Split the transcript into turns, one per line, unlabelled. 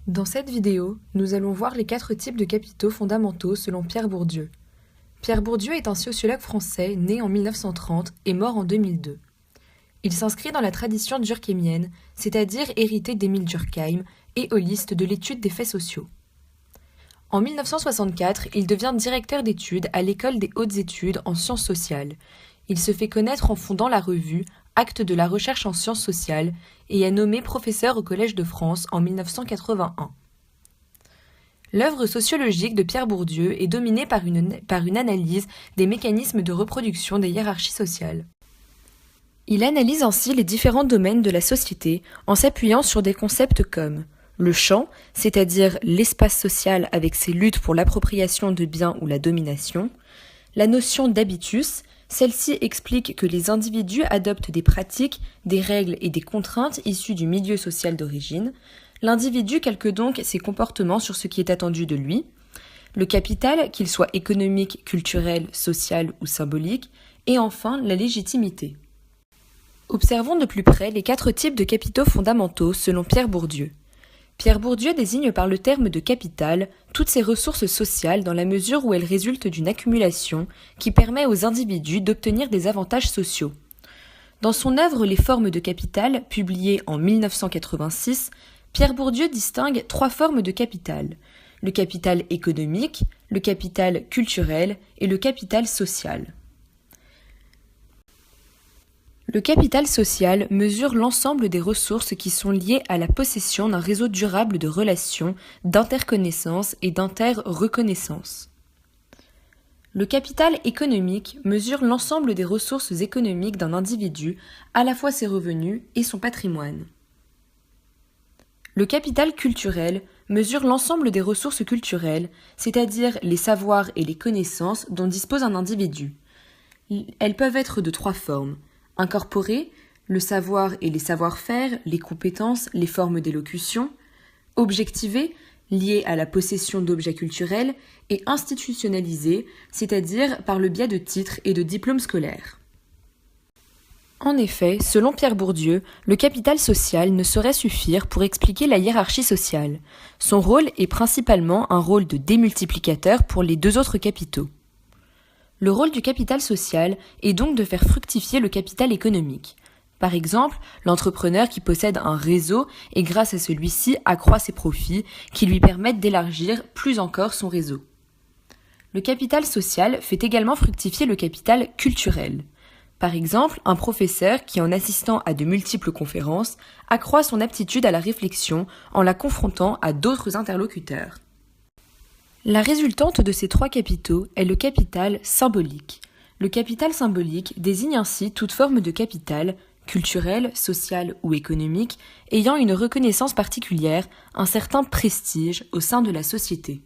Dans cette vidéo, nous allons voir les 4 types de capitaux fondamentaux selon Pierre Bourdieu. Pierre Bourdieu est un sociologue français né en 1930 et mort en 2002. Il s'inscrit dans la tradition durkheimienne, c'est-à-dire héritée d'Émile Durkheim et holiste de l'étude des faits sociaux. En 1964, il devient directeur d'études à l'École des hautes études en sciences sociales. Il se fait connaître en fondant la revue Actes de la recherche en sciences sociales et est nommé professeur au Collège de France en 1981. L'œuvre sociologique de Pierre Bourdieu est dominée par une analyse des mécanismes de reproduction des hiérarchies sociales. Il analyse ainsi les différents domaines de la société en s'appuyant sur des concepts comme le champ, c'est-à-dire l'espace social avec ses luttes pour l'appropriation de biens ou la domination, la notion d'habitus, celle-ci explique que les individus adoptent des pratiques, des règles et des contraintes issues du milieu social d'origine. L'individu calque donc ses comportements sur ce qui est attendu de lui. Le capital, qu'il soit économique, culturel, social ou symbolique. Et enfin, la légitimité. Observons de plus près les 4 types de capitaux fondamentaux selon Pierre Bourdieu. Pierre Bourdieu désigne par le terme de capital toutes ces ressources sociales dans la mesure où elles résultent d'une accumulation qui permet aux individus d'obtenir des avantages sociaux. Dans son œuvre Les formes de capital, publiée en 1986, Pierre Bourdieu distingue 3 formes de capital: le capital économique, le capital culturel et le capital social. Le capital social mesure l'ensemble des ressources qui sont liées à la possession d'un réseau durable de relations, d'interconnaissance et d'interreconnaissance. Le capital économique mesure l'ensemble des ressources économiques d'un individu, à la fois ses revenus et son patrimoine. Le capital culturel mesure l'ensemble des ressources culturelles, c'est-à-dire les savoirs et les connaissances dont dispose un individu. Elles peuvent être de 3 formes: incorporé, le savoir et les savoir-faire, les compétences, les formes d'élocution; objectivé, lié à la possession d'objets culturels; et institutionnalisé, c'est-à-dire par le biais de titres et de diplômes scolaires. En effet, selon Pierre Bourdieu, le capital social ne saurait suffire pour expliquer la hiérarchie sociale. Son rôle est principalement un rôle de démultiplicateur pour les 2 autres capitaux. Le rôle du capital social est donc de faire fructifier le capital économique. Par exemple, l'entrepreneur qui possède un réseau et grâce à celui-ci accroît ses profits qui lui permettent d'élargir plus encore son réseau. Le capital social fait également fructifier le capital culturel. Par exemple, un professeur qui, en assistant à de multiples conférences, accroît son aptitude à la réflexion en la confrontant à d'autres interlocuteurs. La résultante de ces 3 capitaux est le capital symbolique. Le capital symbolique désigne ainsi toute forme de capital, culturel, social ou économique, ayant une reconnaissance particulière, un certain prestige au sein de la société.